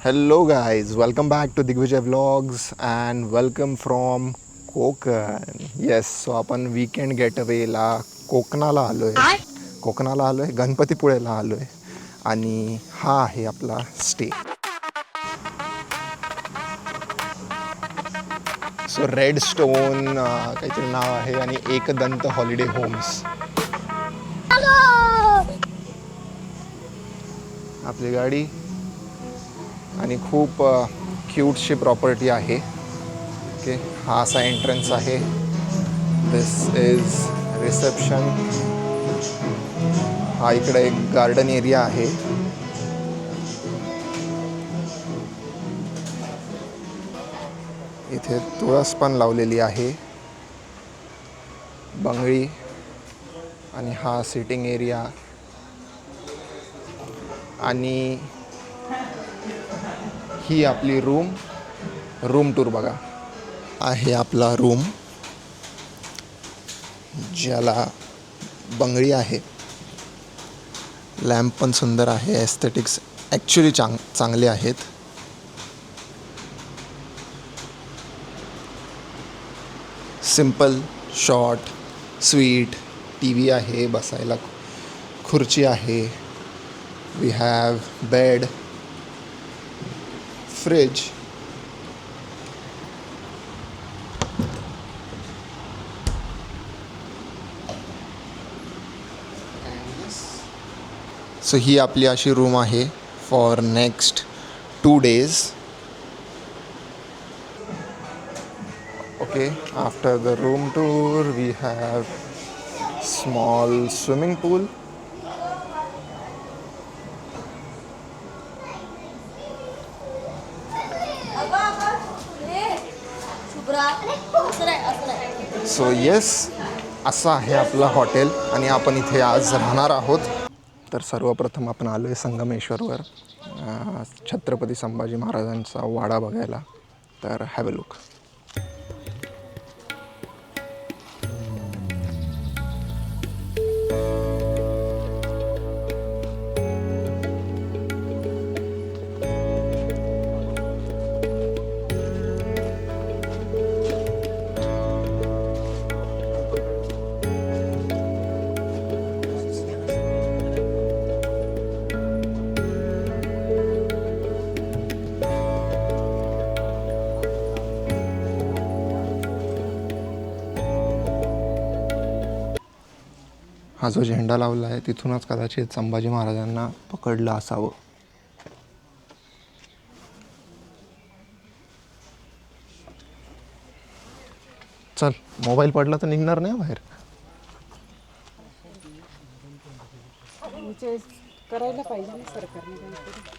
Hello guys, welcome back to Digvijay Vlogs and welcome from Konkan. Yes, so आपण weekend गेटअवेला कोकणाला आलो आहे. गणपतीपुळेला आलो आहे आणि हा आहे आपला स्टे. सो रेड स्टोन काहीतरी नाव आहे आणि एकदंत हॉलिडे होम्स. आपली गाडी आणि खूप क्यूटशी प्रॉपर्टी आहे. ओके, हा असा एंट्रन्स आहे. दिस इज रिसेप्शन. हा इकडे एक गार्डन एरिया आहे. इथे तुळस पण लावलेली आहे, बंगळी, आणि हा सिटिंग एरिया. आणि ही आपली रूम टूर बघा. आहे आपला रूम ज्याला बंगळी आहे. लॅम्प पण सुंदर आहे. एस्थेटिक्स ॲक्च्युली चांगले आहेत. Simple, short, sweet. T V आहे, बसायला खुर्ची आहे. We have bed, fridge. So ही आपली अशी रूम आहे for next 2 days. Okay, after the room tour we have small swimming pool. So yes, असं आहे आपलं हॉटेल आणि आपण इथे आज राहणार आहोत. तर सर्वप्रथम आपण आलो आहे संगमेश्वरवर छत्रपती संभाजी महाराजांचा वाडा बघायला. तर हॅव अ लुक. हा जो झेंडा लावला आहे तिथूनच कदाचित संभाजी महाराजांना पकडलं असावं. चल, मोबाईल पडला तर निघणार नाही बाहेर. करायला पाहिजे ना सरकारने.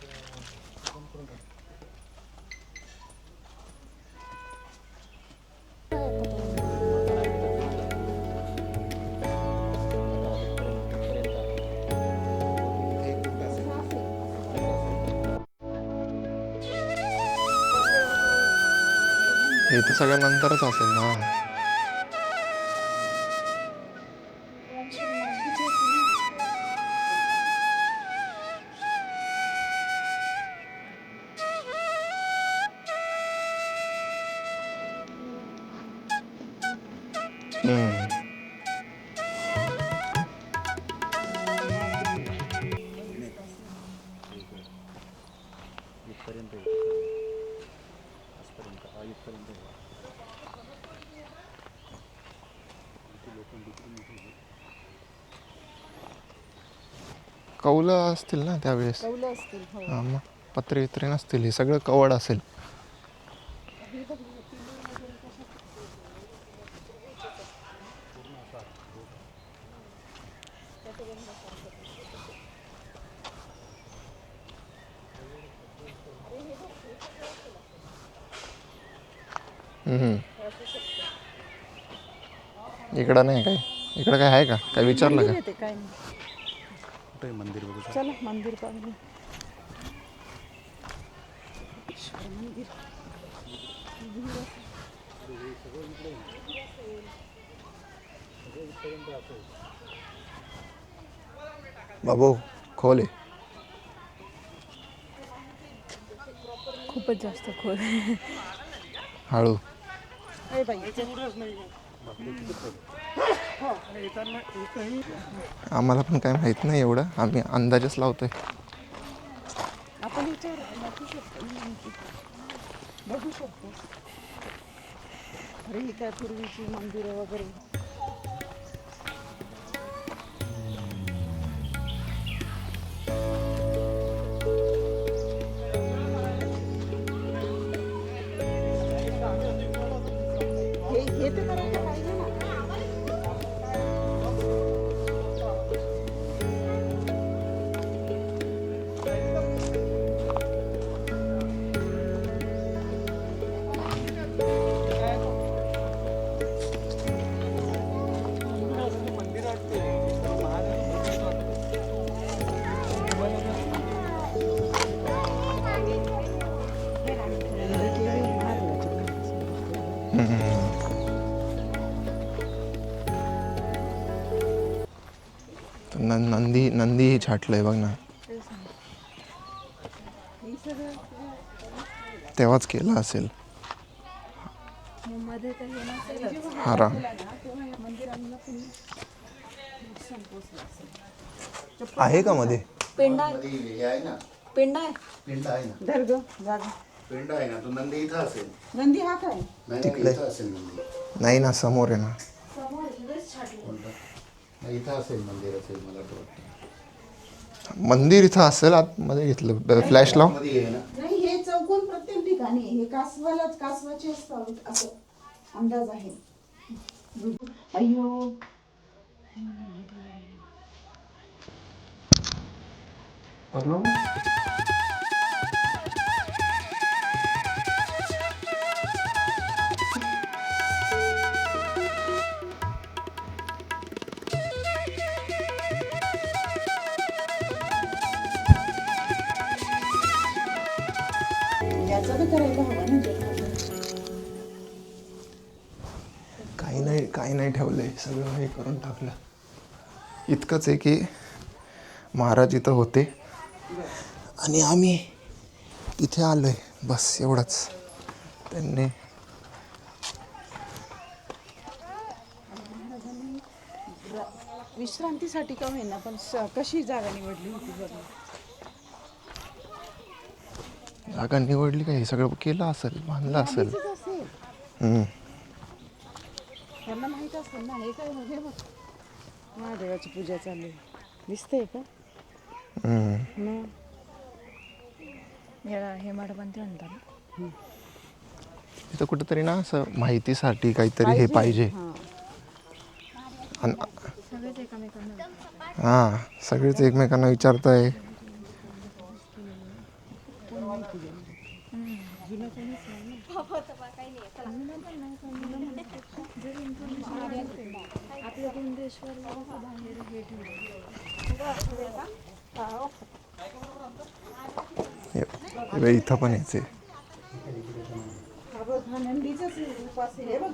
हे तर सगळ्या नंतरच असेल ना. कौलं असतील ना त्यावेळेस. हां, मग पत्रे वित्रे नसतील, हे सगळं कवड असेल. इकडं नाही काय? इकडं काय आहे का? काय विचारलं का? काय कुठे मंदिर बघू. चला मंदिर पाहू. मंदिर बाबू खोले. खूपच जास्त खोल. हळू. आम्हाला पण काय माहित नाही एवढं, आम्ही अंदाजच लावतोय. आपण याच्यावर बघू शकतो बघू शकतो. अरे ही काय पूर्वीची मंदिरं वगैरे. हे तर करायला पाहिजे ना. नंदी छाटलंय बघ ना. तेव्हाच केलं असेल. मध्ये तर हे नसेलच. हारा. आहे का मध्ये? पेंडा हे आहे ना, पेंडा आहे. पिंड आहे ना, धर्ग जागा. पिंड आहे ना, तो नंदी इथं असेल. नंदी हा काय? नाही तिकडे. इथं असेल नंदी. नाही ना, समोर आहे ना. कोणतं? नाही इथं असेल, मंदिर असेल मला तर वाटतं. मंदिर इथं असेल, आतमध्ये घेतलं. फ्लॅश लाव. मध्ये आहे ना. नाही हे चौकोन प्रत्येक ठिकाणी हे कासवाचे असतात असं अंदाज आहे. अय्यो याचा तर करायला हवा ना. काही नाही ठेवलंय, सगळं हे करून टाकलं. इतकंच आहे की महाराज इथं होते आणि आम्ही इथे आलोय, बस एवढंच. त्यांनी विश्रांतीसाठी का होईना पण कशी जागा निवडली होती बघा. जागा निवडली का, हे सगळं केलं असेल, बांधलं असेल. त्यांना माहित असेल ना. हे काय हे बघ महादेवाची पूजा चालू आहे, दिसतंय का? याला हे मठपंथी म्हणतात. तिथं कुठेतरी ना असं माहितीसाठी काहीतरी हे पाहिजे. सगळेच एकमेकांना हां, सगळेच एकमेकांना विचारताय. आपल्या गोंदेश्वरला बाहेर हे हे इथं पण यायचे. नंदीचंच रूप असेल हे बघ.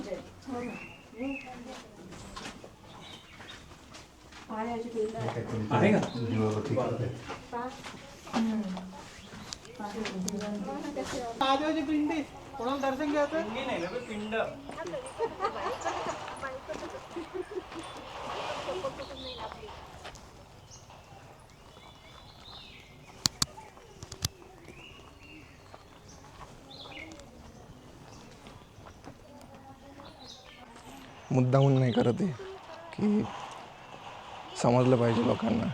महादेवाची पिंडी कोणाला दर्शन घ्यायचं? पिंड. मुद्दाहून नाही करत आहे की समजलं पाहिजे लोकांना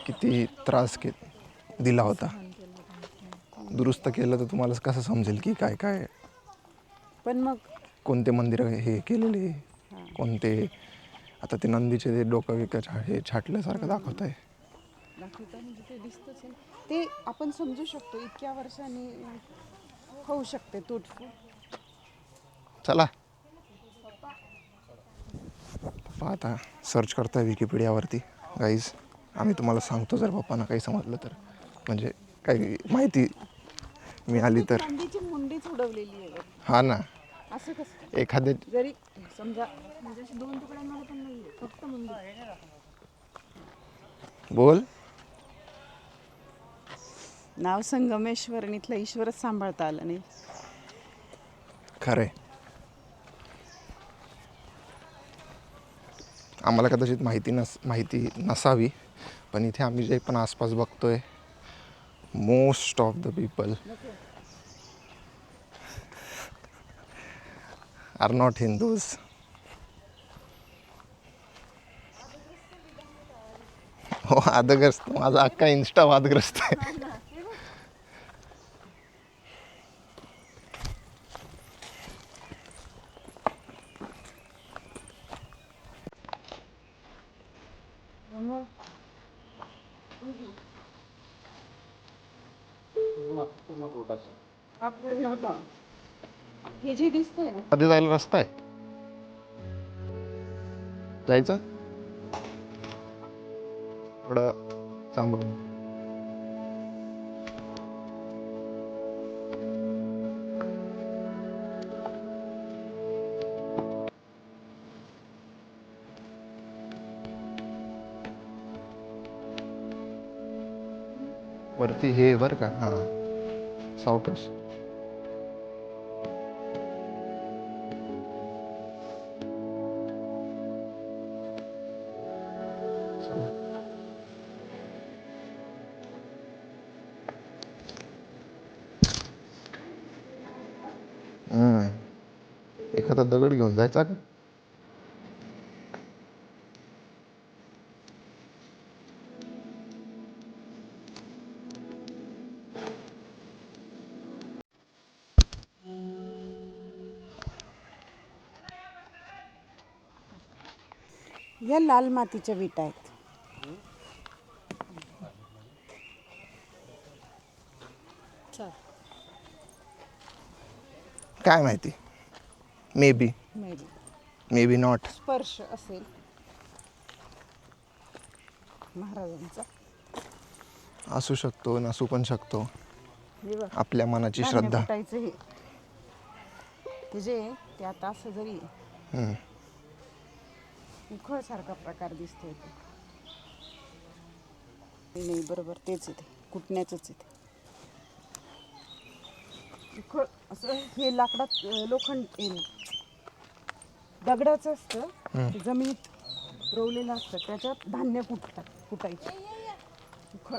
किती त्रास दिला होता. दुरुस्त केलं तर तुम्हाला कसं समजेल की काय काय, पण मग कोणते मंदिर हे केलेले, कोणते. आता ते नंदीचे ते डोकं हे छाटल्यासारखं दाखवत आहे. म्हणजे ते दिसतच आहे. ते आपण समजू शकतो इतक्या वर्षांनी होऊ शकते तुटफूट. चला पप्पा आता सर्च करताय विकिपीडियावरती. गाईज आम्ही तुम्हाला सांगतो जर पप्पांना काही समजलं तर, म्हणजे काही माहिती मिळाली तर. नंदीची मुंडीच उडवलेली आहे. हा ना, असं कसं एखादे जरी समजा म्हणजे दोन तुकड्यांमध्ये पण नाही, फक्त मुंडी. बोल. नाव संगमेश्वर आणि इथलं ईश्वरच सांभाळता आलं नाही. खरंय. आम्हाला कदाचित माहिती नसावी, पण इथे आम्ही जे पण आसपास बघतोय most of the people are not Hindus. हो, वादग्रस्त. माझा अख्खा इन्स्टा वादग्रस्त आहे. हे जे दिसतंय ना, मध्ये जायला रस्ता आहे, जायचं थोडं सांभाळून. वरती हे बर का, हा साऊथच. एखादा दगड घेऊन जायचा का? या लाल मातीच्या विटा आहेत. काय माहिती, may be may be not. स्पर्श असेल महाराजांचा. असू शकतो, नसू पण शकतो. हे बघ, आपल्या मनाची धान्य श्रद्धा. कुटायचं हे ते जे ते आता असं जरी उखळ सारखा प्रकार दिसतोय ते नाही, बरोबर तेच येते, कुटण्याच येते. उखळ असं हे लाकडात लोखंड दगडाचं असतं, ते जमिनीत रोवलेलं असतं, त्याच्यात धान्य कुटायचे उखळ.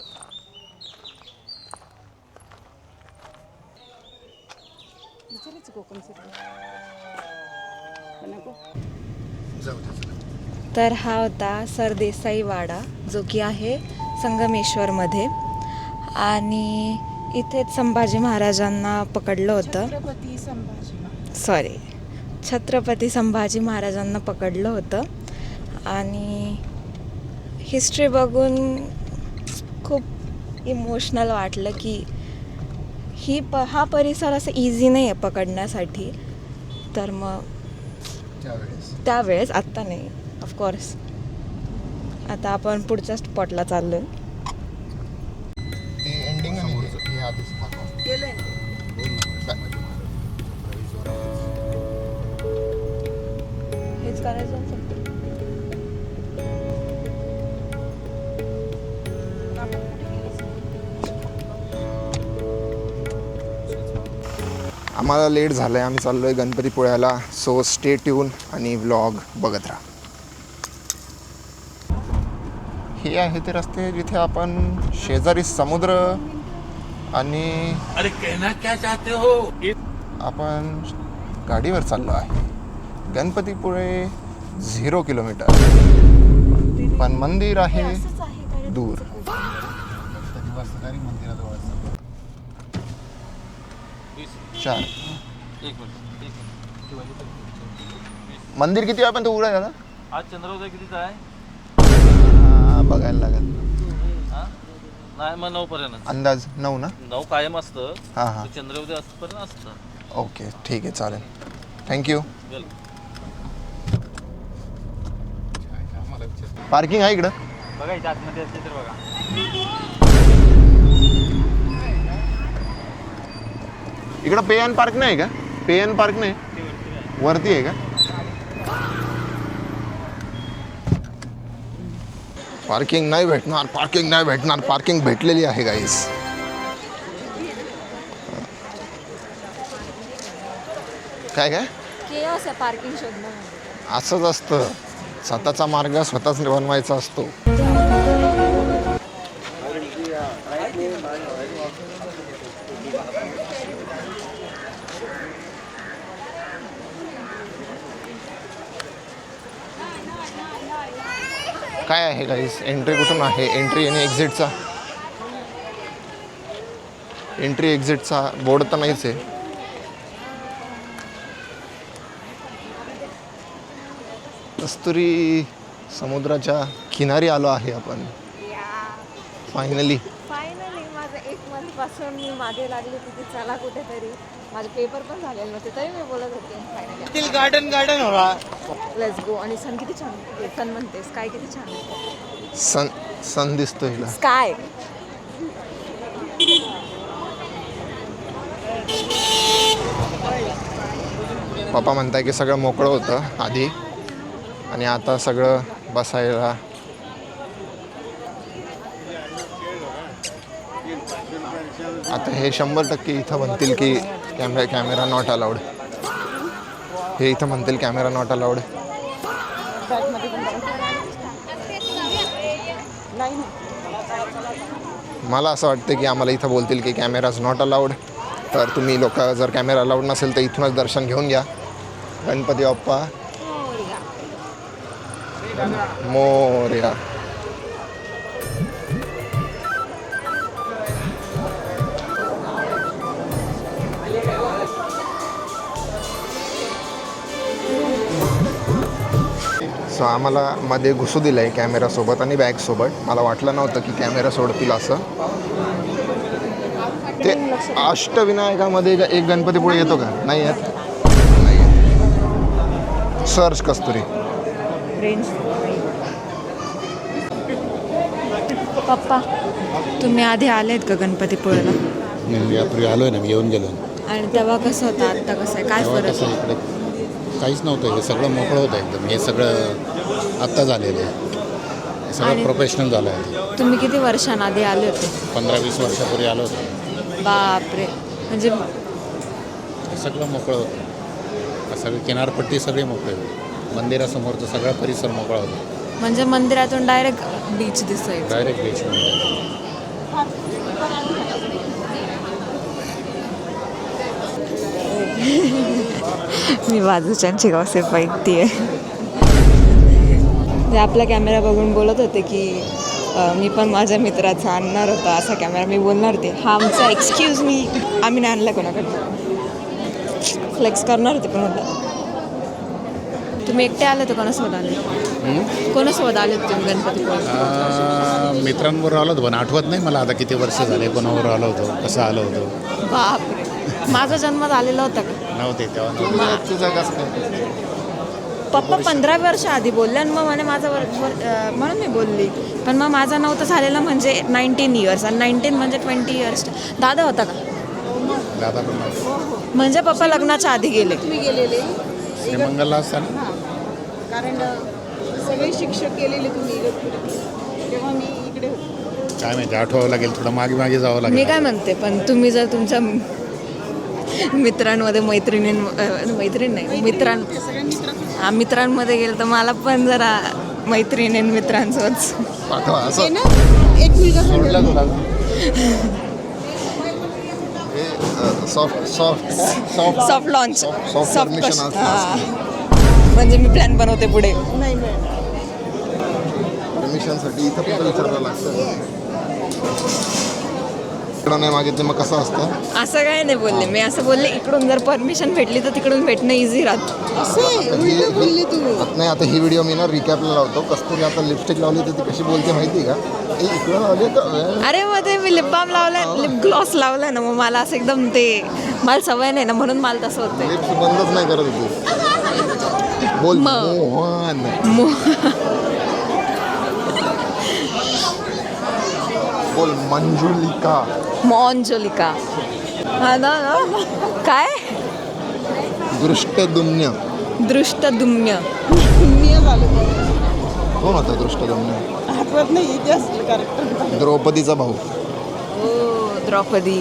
विचारायचं कोकण नको. तर हा होता सरदेसाई वाडा, जो की आहे संगमेश्वरमध्ये. आणि इथेच संभाजी महाराजांना पकडलं होतं. छत्रपती संभाजी महाराजांना पकडलं होतं. आणि हिस्ट्री बघून खूप इमोशनल वाटलं की हा परिसर असं इझी नाही आहे पकडण्यासाठी. तर मग त्यावेळेस, आत्ता नाही ऑफकोर्स. आता आपण पुढच्या स्पॉटला चाललो आहे. हेच करायचं फक्त. आम्हाला लेट झालं आहे, आम्ही चाललो आहे गणपतीपुळ्याला. सो स्टे ट्यून आणि व्लॉग बघत राहा. हे आहे ते रस्ते जिथे आपण शेजारी समुद्र आणि आपण गाडीवर चाललो आहे. गणपतीपुळे 0 किलोमीटर, पण मंदिर आहे दूर. चार मंदिर किती आहे पण तो उघडा आहे ना? आज चंद्रोदय कितीचा आहे? बघायला लागेल. नाही मग 9 पर्यंत अंदाज 9 ना? 9 कायम असतं. हां हां, चंद्रोदय असपर्यंत असतं. ओके ठीक आहे, चालेल. थँक्यू. पार्किंग आहे इकडं? बघा इथे आतमध्ये असते तर बघा. इकडं पे अँड पार्क नाही का? पे अँड पार्क नाही, वरती आहे का? पार्किंग नाही भेटणार, पार्किंग नाही भेटणार. पार्किंग भेटलेली आहे गाईस. काय काय केओस आहे पार्किंग शोधणं म्हणजे. असंच असतं, स्वतःचा मार्ग स्वतःच बनवायचा असतो. काय आहे गाईस, एंट्री कुठून आहे? एंट्री आणि एक्झिटचा बोर्ड तर नाहीच आहे. कस्तुरी समुद्राच्या किनारी आलो आहे आपण फायनली. माझं 1 month पासून मी मागे लागली होती की चला कुठेतरी. माझे पेपर पण झालेले नव्हते तरी मी बोलत होते गार्डन हो रहा. Let's go. आणि सन किती छान आहे. सन म्हणते स्काय किती छान आहे. सन दिसतो हिला. स्काय पप्पा म्हणताय की सगळं मोकळं होतं आधी आणि आता सगळं बसायला. आता हे 100% इथं म्हणतील की कॅमेरा नॉट अलाउड. हे इथं म्हणतील कॅमेरा नॉट अलाउड. मला असं वाटतं की आम्हाला इथं बोलतील की कॅमेराज नॉट अलाउड. तर तुम्ही लोक जर कॅमेरा अलाउड नसेल तर इथूनच दर्शन घेऊन घ्या. गणपती बाप्पा मोरया. सो आम्हाला मध्ये घुसू दिलं आहे कॅमेरासोबत आणि बॅगसोबत. मला वाटलं नव्हतं की कॅमेरा सोडतील असं. ते अष्टविनायकामध्ये एक गणपतीपुळे येतो का? नाही येत. सर्च कस्तुरी. पप्पा तुम्ही आधी आलेत का गणपतीपुळेला? मी यापूर्वी आलो आहे ना, मी येऊन गेलो. आणि तेव्हा कसं होतं आत्ता कसं आहे, काय फरक कसं आहे? इकडे काहीच नव्हतं, हे सगळं मोकळं होतं एकदम. हे सगळं आत्ता झालेलं आहे, हे सगळं आणि- प्रोफेशनल झालं आहे. तुम्ही किती वर्षांआधी आले होते? 15-20 वर्षापूर्वी आलो होतो. बापरे. म्हणजे हे सगळं मोकळं होतं. सगळी किनारपट्टी सगळी मोकळी होती. मंदिरासमोरचा सगळा परिसर मोकळा होता. म्हणजे मंदिरातून डायरेक्ट बीच दिसायचं. डायरेक्ट बीचमध्ये. मी बाजूच्यांची गॉसिप ऐकतेय. ते आपला कॅमेरा बघून बोलत होते की मी पण माझ्या मित्राचा आणणार होता असा कॅमेरा. मी बोलणार ते हा आमचा एक्सक्यूज मी आम्ही नाही आणला कोणाकडनं. फ्लेक्स करणार होते पण म्हटलं. तुम्ही एकटे आले तर कोणासोबत आले? कोणासोबत आले तुम्ही गणपतीपुळे? मित्रांबरोबर आलो होतो पण आठवत नाही मला आता किती वर्ष झाले, कोणाबरोबर आलो होतो, कसं आलो होतो. बापरे. माझा जन्म झालेला होता का? नव्हते तेव्हा नव्हते. तुझा कसं काय? पप्पा 15 वर्ष आधी बोलले आणि मग म्हणे माझा म्हणून मी बोलली. पण मग माझा नव्हतं झालेला म्हणजे 19 इयर्स आणि 19 म्हणजे 20 इयर्स. दादा होता का? दादा पण नव्हते. म्हणजे पप्पा लग्नाच्या आधी गेले. मी गेलेले श्रीमंगलला असताना हां, कारण सगळे शिक्षक गेलेले तुम्ही इगतपुरीत, तेव्हा मी इकडे होते. काय माहिती, आठवावं लागेल, थोडं मागे मागे जावं मी लागेल. काय म्हणते पण तुम्ही जर तुमच्या मित्रांमध्ये मैत्रीण नाही मित्रांमध्ये गेलं तर मला पण जरा मैत्रिणी मित्रांसोबत पाठवा ते असं. ना एक मुलगा सोडला तुला. सॉफ्ट लॉन्च सॉफ्ट परमिशन म्हणजे मी प्लॅन बनवते पुढे. नाही परमिशनसाठी इथं पण विचारायला लागतं. इकडं नाही मागितलं मग कसं असतं? असं काय नाही बोलले मी. असं बोलले इकडून जर परमिशन भेटली तर तिकडून भेटणं इझी राहतं. असे उलट बोलले तू. नाही आता ही व्हिडिओ मी ना रिकॅपला लावतो. कस्तुरी आता लिपस्टिक लावली तर ती कशी बोलते माहिती का? इकडं लावली तर अरे मग ते मी लिप बाम लावलाय, लिप ग्लॉस लावलाय ना, मग मला असं एकदम ते मला सवय नाही ना म्हणून मला तसं होतंय. लिप्स बंदच नाही करत होती. बोल मोहन. बोल मंजुलिका. मॉन्जोलिका. हा ना. काय? दृष्टदुम्न. दृष्टदुम्य. पुण्य झालं ते. कोण होता दृष्टदुम्न? आठवत नाही इतिहास कॅरेक्टर. द्रौपदीचा भाऊ. ओ द्रौपदी.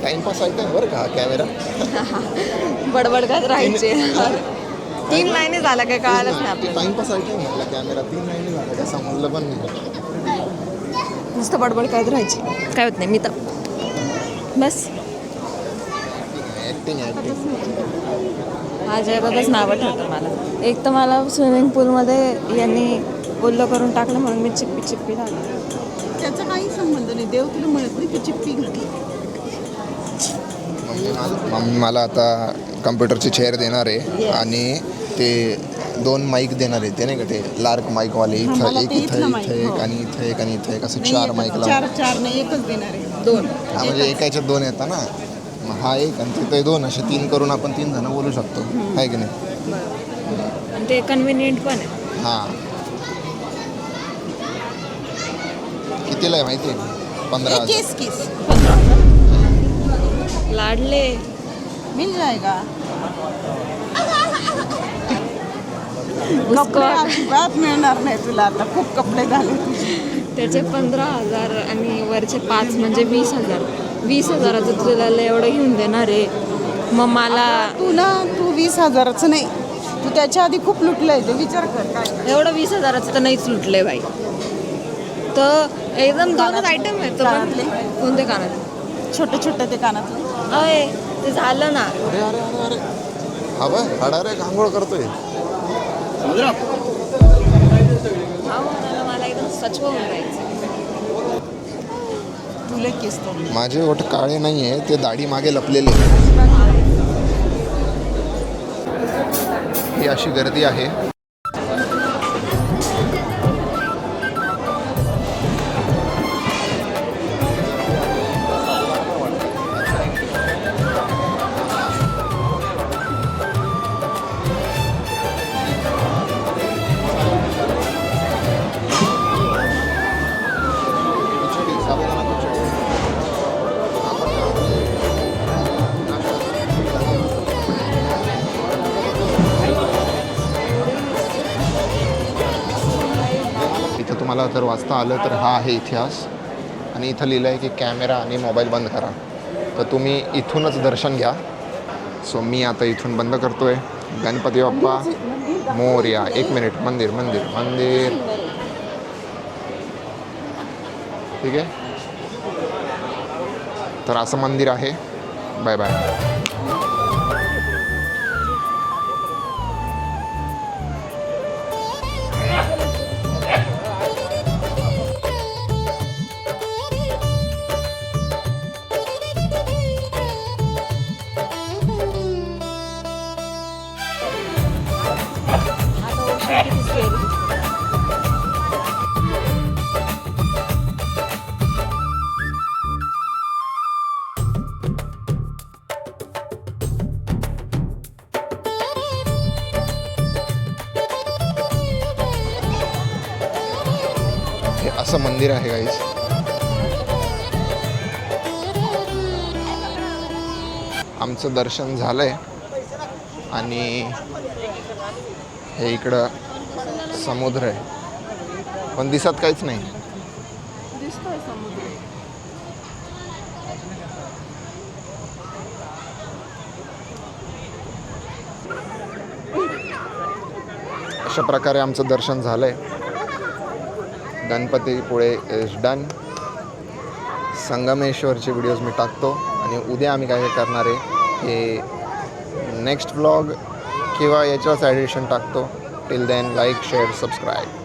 टाइमपास ऐकताय बरं का कॅमेरा. बडबड करत राहायचे. 3 लाईनी झाल्या काय कळालंच नाही आपल्याला. टाइमपास ऐकताय म्हटलं कॅमेरा 3 लाईनी झाला काय समजलं पण नाही. नुसतं बडबड करत राहायची, काय होत नाही. मी तर बस ॲक्टिंग माझ्या बाबाच नावं ठरतं मला. एक तर मला स्विमिंग पूलमध्ये यांनी ओल्लं करून टाकलं म्हणून मी चिप्पी झाली. त्याचा काही संबंध नाही. देव तुला म्हणत नाही की चिप्पी घातली. मम्मी मला आता कम्प्युटरची चेअर देणार आहे आणि ते 2 माईक देणार आहे. ते नाही का ते लार्क माईकवाले, इथं मला एक, ते इथं इथलं इथं mic, एक हो. आणि इथं एक आणि इथं एक असं नाही 4 येतात. माईक लावून. चार नाही, एकच देणार आहे. 2 हा म्हणजे एकाच्यात 2 येतात ना. मग हा एक आणि तिथे 2 असे 3 करून आपण 3 जण बोलू शकतो, आहे की नाही. आणि ते कन्व्हिनियंट पण आहे. हां कितीला आहे माहिती आहे? 15,000. किस लाडले मिल जाएगा. उसको कपडे अजिबात मिळणार नाही तुला. आता खूप कपडे झाले तुझे. त्याचे 15,000 आणि वरचे 5 म्हणजे 20,000. 20,000चं तुला एवढं घेऊन देणार आहे. मग मला तू 20,000चं नाही, तू त्याच्या आधी खूप लुटलंय ते. विचार कर काय. एवढं 20,000चं तर नाहीच लुटलंय बाई. तर एकदम 2च आयटम आहेत. तर कानातले? कोणते कानातले? छोटे ते कानातले. अय ते झालं ना. अरे अरे अरे अरे हा बाय हाडा रे आंघोळ करतोय. मला एकदम स्वच्छ होऊन जायचं. तुला केस तो. माझे ओठ काळे नाही आहे, ते दाढी मागे लपलेले. ही अशी गर्दी आहे. इथं तुम्हाला जर वाचता आलं तर हा आहे इतिहास आणि इथं लिहिलं आहे की कॅमेरा आणि मोबाईल बंद करा. तर तुम्ही इथूनच दर्शन घ्या. सो मी आता इथून बंद करतो आहे. गणपती बाप्पा मोरया. 1 मिनिट. मंदिर मंदिर मंदिर ठीक आहे. तर असं मंदिर आहे. Bye bye. हे असं मंदिर आहे गाईस. आमचं दर्शन झालंय आणि हे इकडं समुद्र आहे पण दिसत काहीच नाही. दिसतोय समुद्र. अशा प्रकारे आमचं दर्शन झालंय. Ganpatipule is done. संगमेश्वरचे व्हिडिओज मी टाकतो आणि उद्या आम्ही काय करणार आहे हे नेक्स्ट व्लॉग किंवा याच्यावरच ॲडिशन टाकतो. Till then like share subscribe.